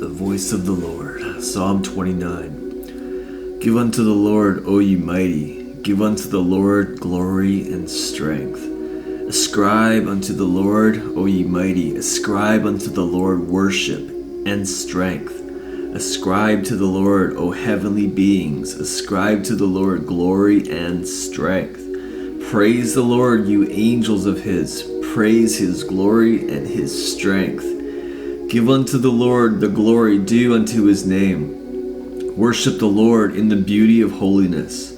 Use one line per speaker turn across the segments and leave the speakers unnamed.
The voice of the Lord. Psalm 29. Give unto the Lord, O ye mighty, give unto the Lord glory and strength. Ascribe unto the Lord, O ye mighty, ascribe unto the Lord worship and strength. Ascribe to the Lord, O heavenly beings, ascribe to the Lord glory and strength. Praise the Lord, you angels of his, praise his glory and his strength. Give unto the Lord the glory due unto his name. Worship the Lord in the beauty of holiness.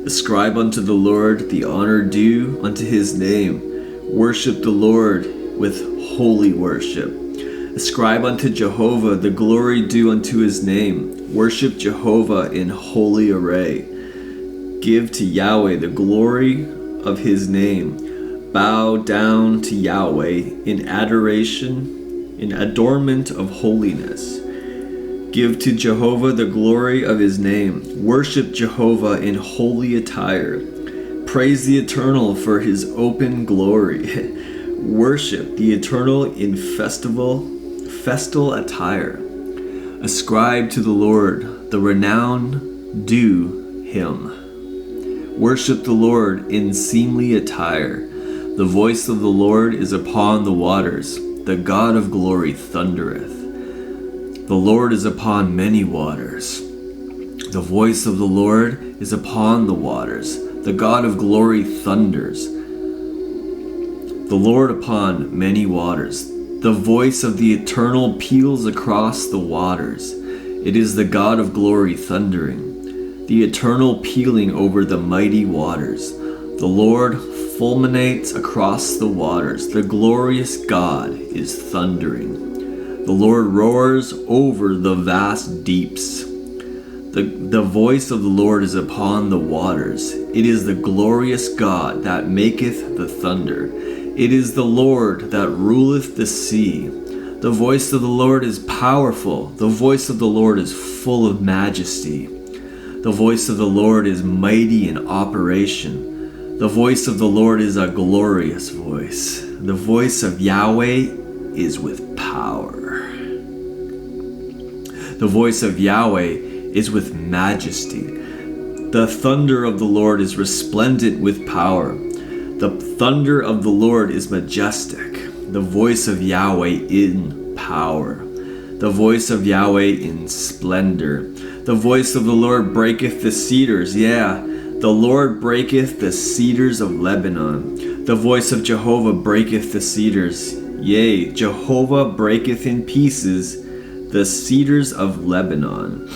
Ascribe unto the Lord the honor due unto his name. Worship the Lord with holy worship. Ascribe unto Jehovah the glory due unto his name. Worship Jehovah in holy array. Give to Yahweh the glory of his name. Bow down to Yahweh in adoration, in adornment of holiness. Give to Jehovah the glory of his name. Worship Jehovah in holy attire. Praise the Eternal for his open glory. Worship the Eternal in festal attire. Ascribe to the Lord the renown due him. Worship the Lord in seemly attire. The voice of the Lord is upon the waters. The God of glory thundereth. The Lord is upon many waters. The voice of the Lord is upon the waters. The God of glory thunders. The Lord upon many waters. The voice of the Eternal peals across the waters. It is the God of glory thundering. The Eternal pealing over the mighty waters. The Lord fulminates across the waters. The glorious God is thundering. The Lord roars over the vast deeps. The voice of the Lord is upon the waters. It is the glorious God that maketh the thunder. It is the Lord that ruleth the sea. The voice of the Lord is powerful. The voice of the Lord is full of majesty. The voice of the Lord is mighty in operation. The voice of the Lord is a glorious voice. The voice of Yahweh is with power. The voice of Yahweh is with majesty. The thunder of the Lord is resplendent with power. The thunder of the Lord is majestic. The voice of Yahweh in power. The voice of Yahweh in splendor. The voice of the Lord breaketh the cedars. The Lord breaketh the cedars of Lebanon. The voice of Jehovah breaketh the cedars. Yea, Jehovah breaketh in pieces the cedars of Lebanon.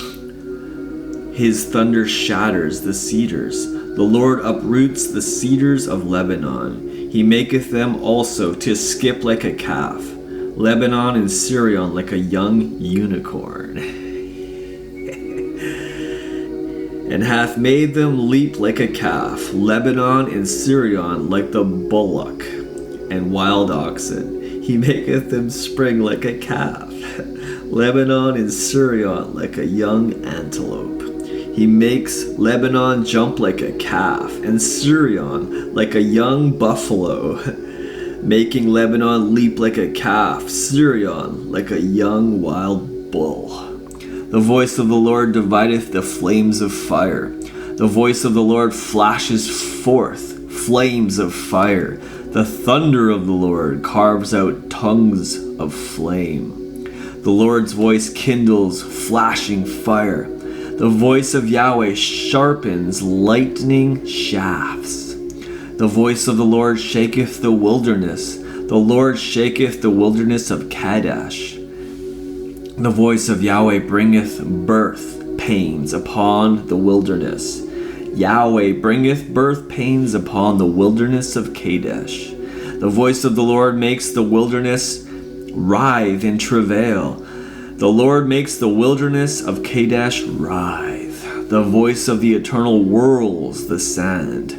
His thunder shatters the cedars. The Lord uproots the cedars of Lebanon. He maketh them also to skip like a calf. Lebanon and Sirion like a young unicorn. And hath made them leap like a calf, Lebanon and Sirion like the bullock and wild oxen. He maketh them spring like a calf, Lebanon and Sirion like a young antelope. He makes Lebanon jump like a calf, and Sirion like a young buffalo, making Lebanon leap like a calf, Sirion like a young wild bull. The voice of the Lord divideth the flames of fire. The voice of the Lord flashes forth flames of fire. The thunder of the Lord carves out tongues of flame. The Lord's voice kindles flashing fire. The voice of Yahweh sharpens lightning shafts. The voice of the Lord shaketh the wilderness. The Lord shaketh the wilderness of Kadesh. The voice of Yahweh bringeth birth pains upon the wilderness. Yahweh bringeth birth pains upon the wilderness of Kadesh. The voice of the Lord makes the wilderness writhe in travail. The Lord makes the wilderness of Kadesh writhe. The voice of the Eternal whirls the sand.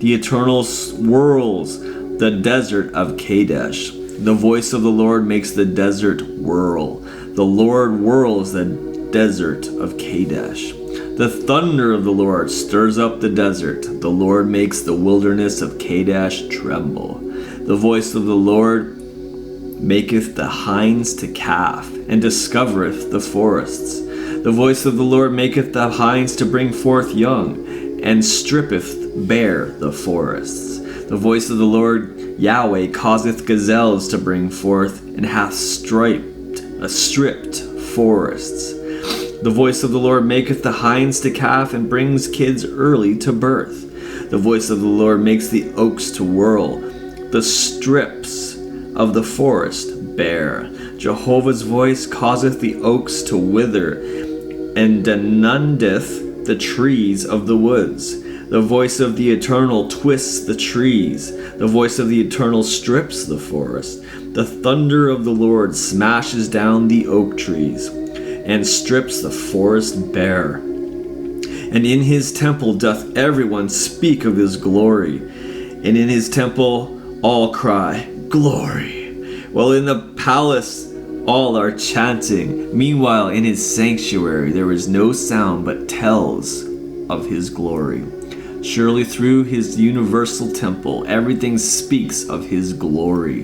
The Eternal whirls the desert of Kadesh. The voice of the Lord makes the desert whirl. The Lord whirls the desert of Kadesh. The thunder of the Lord stirs up the desert. The Lord makes the wilderness of Kadesh tremble. The voice of the Lord maketh the hinds to calf, and discovereth the forests. The voice of the Lord maketh the hinds to bring forth young, and strippeth bare the forests. The voice of the Lord Yahweh causeth gazelles to bring forth, and hath stripped forests. The voice of the Lord maketh the hinds to calf, and brings kids early to birth. The voice of the Lord makes the oaks to whirl, the strips of the forest bare. Jehovah's voice causeth the oaks to wither, and denudeth the trees of the woods. The voice of the Eternal twists the trees. The voice of the Eternal strips the forest. The thunder of the Lord smashes down the oak trees, and strips the forest bare. And in his temple doth everyone speak of his glory, and in his temple all cry, Glory! While in the palace all are chanting. Meanwhile in his sanctuary there is no sound but tells of his glory. Surely through his universal temple everything speaks of his glory.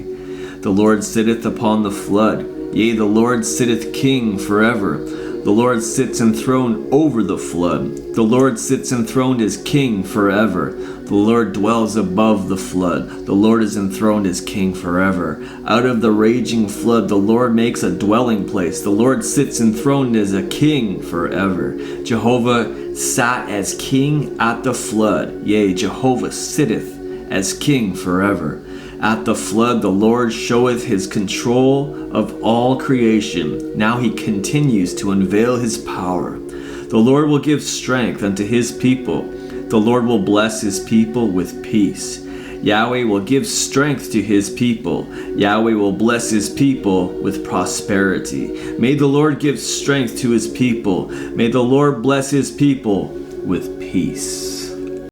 The Lord sitteth upon the flood, yea, the Lord sitteth king forever. The Lord sits enthroned over the flood. The Lord sits enthroned as king forever. The Lord dwells above the flood. The Lord is enthroned as king forever. Out of the raging flood the Lord makes a dwelling place. The Lord sits enthroned as a king forever. Jehovah sat as king at the flood. Yea, Jehovah sitteth as king forever. At the flood the Lord showeth his control of all creation. Now he continues to unveil his power. The Lord will give strength unto his people. The Lord will bless his people with peace. Yahweh will give strength to his people. Yahweh will bless his people with prosperity. May the Lord give strength to his people. May the Lord bless his people with peace.